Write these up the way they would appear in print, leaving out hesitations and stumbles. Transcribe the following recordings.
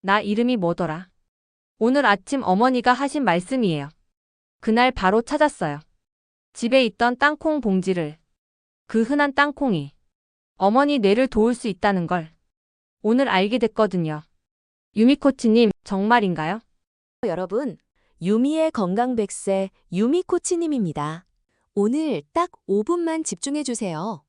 나 이름이 뭐더라? 오늘 아침 어머니가 하신 말씀이에요. 그날 바로 찾았어요. 집에 있던 땅콩 봉지를. 그 흔한 땅콩이 어머니 뇌를 도울 수 있다는 걸 오늘 알게 됐거든요. 유미코치님, 정말인가요? 여러분, 유미의 건강 100세 유미코치님입니다. 오늘 딱 5분만 집중해 주세요.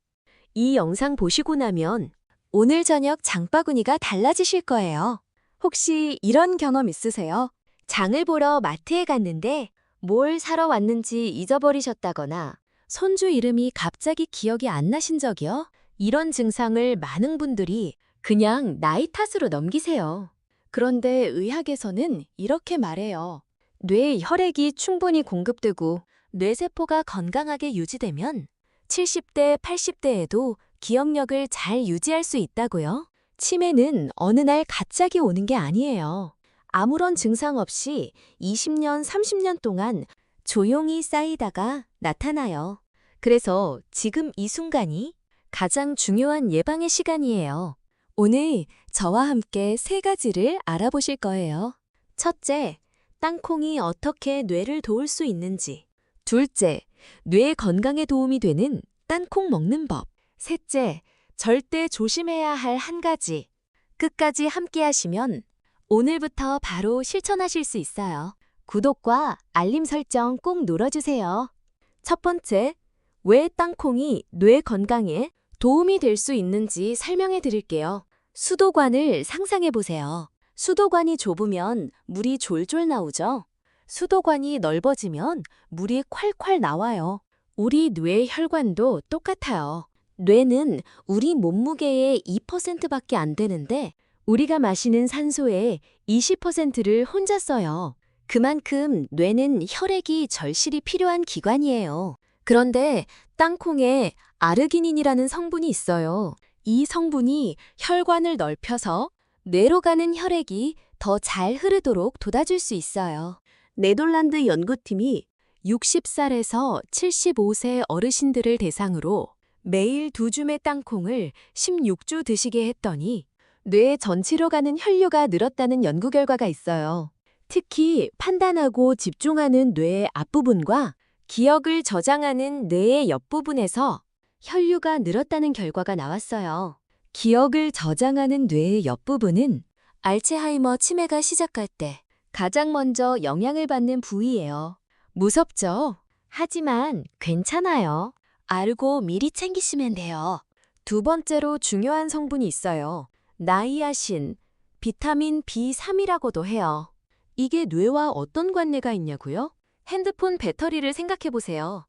이 영상 보시고 나면 오늘 저녁 장바구니가 달라지실 거예요. 혹시 이런 경험 있으세요? 장을 보러 마트에 갔는데 뭘 사러 왔는지 잊어버리셨다거나 손주 이름이 갑자기 기억이 안 나신 적이요? 이런 증상을 많은 분들이 그냥 나이 탓으로 넘기세요. 그런데 의학에서는 이렇게 말해요. 뇌에 혈액이 충분히 공급되고 뇌세포가 건강하게 유지되면 70대, 80대에도 기억력을 잘 유지할 수 있다고요. 치매는 어느 날 갑자기 오는 게 아니에요. 아무런 증상 없이 20년, 30년 동안 조용히 쌓이다가 나타나요. 그래서 지금 이 순간이 가장 중요한 예방의 시간이에요. 오늘 저와 함께 3가지를 알아보실 거예요. 첫째, 땅콩이 어떻게 뇌를 도울 수 있는지. 둘째, 뇌 건강에 도움이 되는 땅콩 먹는 법. 셋째, 절대 조심해야 할 한 가지. 끝까지 함께 하시면 오늘부터 바로 실천하실 수 있어요. 구독과 알림 설정 꼭 눌러주세요. 첫 번째, 왜 땅콩이 뇌 건강에 도움이 될 수 있는지 설명해 드릴게요. 수도관을 상상해 보세요. 수도관이 좁으면 물이 졸졸 나오죠? 수도관이 넓어지면 물이 콸콸 나와요. 우리 뇌 혈관도 똑같아요. 뇌는 우리 몸무게의 2%밖에 안 되는데 우리가 마시는 산소의 20%를 혼자 써요. 그만큼 뇌는 혈액이 절실히 필요한 기관이에요. 그런데 땅콩에 아르기닌이라는 성분이 있어요. 이 성분이 혈관을 넓혀서 뇌로 가는 혈액이 더 잘 흐르도록 도와줄 수 있어요. 네덜란드 연구팀이 60살에서 75세 어르신들을 대상으로 매일 2줌의 땅콩을 16주 드시게 했더니 뇌 전체로 가는 혈류가 늘었다는 연구 결과가 있어요. 특히 판단하고 집중하는 뇌의 앞부분과 기억을 저장하는 뇌의 옆부분에서 혈류가 늘었다는 결과가 나왔어요. 기억을 저장하는 뇌의 옆부분은 알츠하이머 치매가 시작할 때 가장 먼저 영향을 받는 부위예요. 무섭죠? 하지만 괜찮아요. 알고 미리 챙기시면 돼요. 두 번째로 중요한 성분이 있어요. 나이아신, 비타민 B3이라고도 해요. 이게 뇌와 어떤 관계가 있냐고요? 핸드폰 배터리를 생각해 보세요.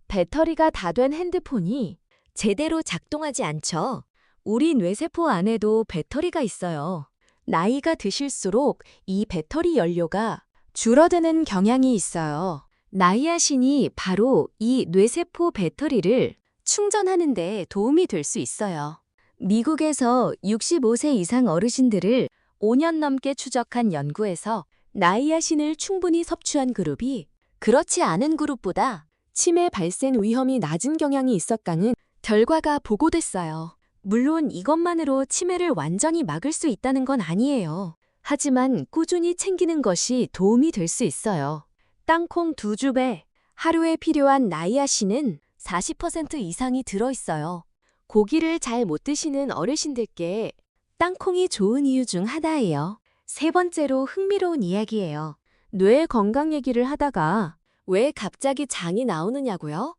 배터리가 다 된 핸드폰이 제대로 작동하지 않죠. 우리 뇌세포 안에도 배터리가 있어요. 나이가 드실수록 이 배터리 연료가 줄어드는 경향이 있어요. 나이아신이 바로 이 뇌세포 배터리를 충전하는 데 도움이 될 수 있어요. 미국에서 65세 이상 어르신들을 5년 넘게 추적한 연구에서 나이아신을 충분히 섭취한 그룹이 그렇지 않은 그룹보다 치매 발생 위험이 낮은 경향이 있었다는 결과가 보고됐어요. 물론 이것만으로 치매를 완전히 막을 수 있다는 건 아니에요. 하지만 꾸준히 챙기는 것이 도움이 될 수 있어요. 땅콩 2줌에 하루에 필요한 나이아신은 40% 이상이 들어있어요. 고기를 잘 못 드시는 어르신들께 땅콩이 좋은 이유 중 하나예요. 세 번째로 흥미로운 이야기예요. 뇌 건강 얘기를 하다가 왜 갑자기 장이 나오느냐고요?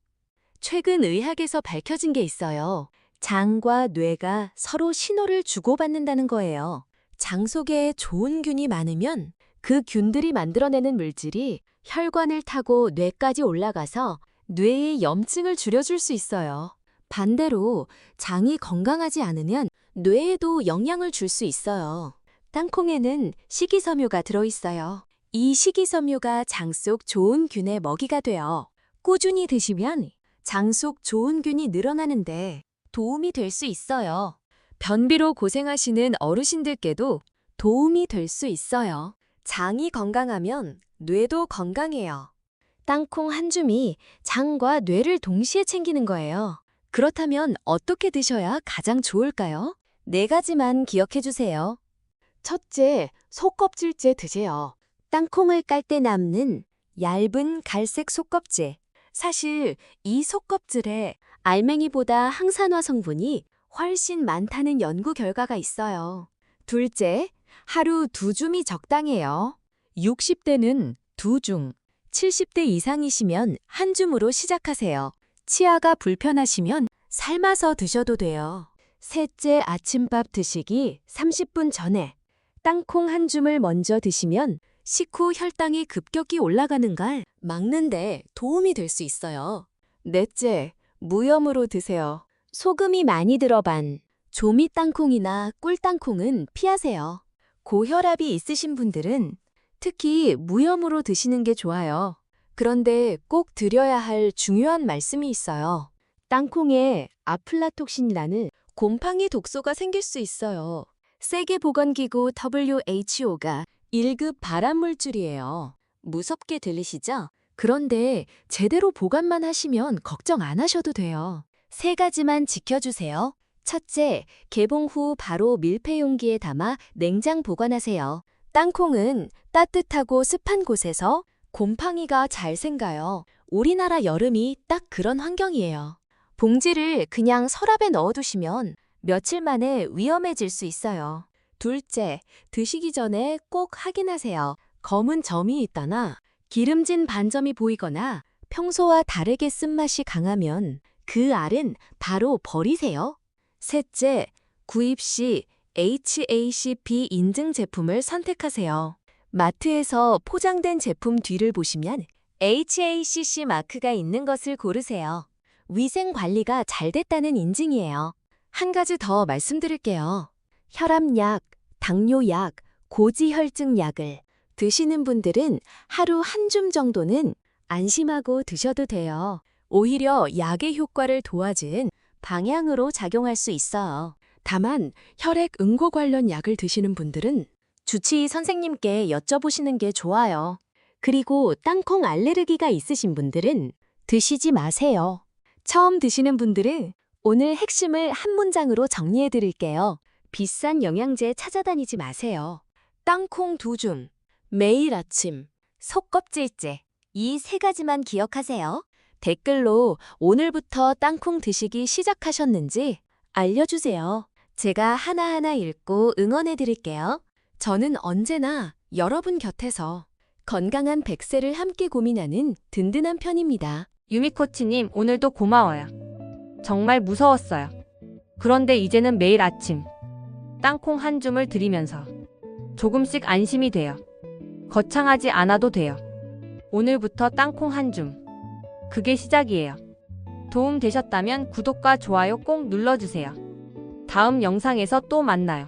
최근 의학에서 밝혀진 게 있어요. 장과 뇌가 서로 신호를 주고받는다는 거예요. 장 속에 좋은 균이 많으면 그 균들이 만들어내는 물질이 혈관을 타고 뇌까지 올라가서 뇌의 염증을 줄여줄 수 있어요. 반대로 장이 건강하지 않으면 뇌에도 영향을 줄 수 있어요. 땅콩에는 식이섬유가 들어있어요. 이 식이섬유가 장 속 좋은 균의 먹이가 되어 꾸준히 드시면 장 속 좋은 균이 늘어나는데 도움이 될 수 있어요. 변비로 고생하시는 어르신들께도 도움이 될 수 있어요. 장이 건강하면 뇌도 건강해요. 땅콩 한 줌이 장과 뇌를 동시에 챙기는 거예요. 그렇다면 어떻게 드셔야 가장 좋을까요? 4가지만 기억해 주세요. 첫째, 속껍질째 드세요. 땅콩을 깔 때 남는 얇은 갈색 속껍질. 사실 이 속껍질에 알맹이보다 항산화 성분이 훨씬 많다는 연구 결과가 있어요. 둘째, 하루 2줌이 적당해요. 60대는 2줌, 70대 이상이시면 1줌으로 시작하세요. 치아가 불편하시면 삶아서 드셔도 돼요. 셋째, 아침밥 드시기 30분 전에 땅콩 1줌을 먼저 드시면 식후 혈당이 급격히 올라가는 걸 막는데 도움이 될 수 있어요. 넷째, 무염으로 드세요. 소금이 많이 들어간 조미 땅콩이나 꿀 땅콩은 피하세요. 고혈압이 있으신 분들은 특히 무염으로 드시는 게 좋아요. 그런데 꼭 드려야 할 중요한 말씀이 있어요. 땅콩에 아플라톡신이라는 곰팡이 독소가 생길 수 있어요. 세계보건기구 WHO가 1급 발암물질이에요. 무섭게 들리시죠? 그런데 제대로 보관만 하시면 걱정 안 하셔도 돼요. 3가지만 지켜주세요. 첫째, 개봉 후 바로 밀폐 용기에 담아 냉장 보관하세요. 땅콩은 따뜻하고 습한 곳에서 곰팡이가 잘 생가요. 우리나라 여름이 딱 그런 환경이에요. 봉지를 그냥 서랍에 넣어두시면 며칠 만에 위험해질 수 있어요. 둘째, 드시기 전에 꼭 확인하세요. 검은 점이 있거나 기름진 반점이 보이거나 평소와 다르게 쓴맛이 강하면 그 알은 바로 버리세요. 셋째, 구입 시 HACCP 인증 제품을 선택하세요. 마트에서 포장된 제품 뒤를 보시면 HACCP 마크가 있는 것을 고르세요. 위생 관리가 잘 됐다는 인증이에요. 한 가지 더 말씀드릴게요. 혈압약, 당뇨약, 고지혈증 약을 드시는 분들은 하루 1줌 정도는 안심하고 드셔도 돼요. 오히려 약의 효과를 도와준 방향으로 작용할 수 있어요. 다만 혈액 응고 관련 약을 드시는 분들은 주치의 선생님께 여쭤보시는 게 좋아요. 그리고 땅콩 알레르기가 있으신 분들은 드시지 마세요. 처음 드시는 분들은 오늘 핵심을 한 문장으로 정리해 드릴게요. 비싼 영양제 찾아다니지 마세요. 땅콩 2줌, 매일 아침, 속껍질째. 이 3가지만 기억하세요. 댓글로 오늘부터 땅콩 드시기 시작하셨는지 알려주세요. 제가 하나하나 읽고 응원해 드릴게요. 저는 언제나 여러분 곁에서 건강한 100세를 함께 고민하는 든든한 편입니다. 유미코치님, 오늘도 고마워요. 정말 무서웠어요. 그런데 이제는 매일 아침 땅콩 1줌을 드리면서 조금씩 안심이 돼요. 거창하지 않아도 돼요. 오늘부터 땅콩 1줌. 그게 시작이에요. 도움 되셨다면 구독과 좋아요 꼭 눌러주세요. 다음 영상에서 또 만나요.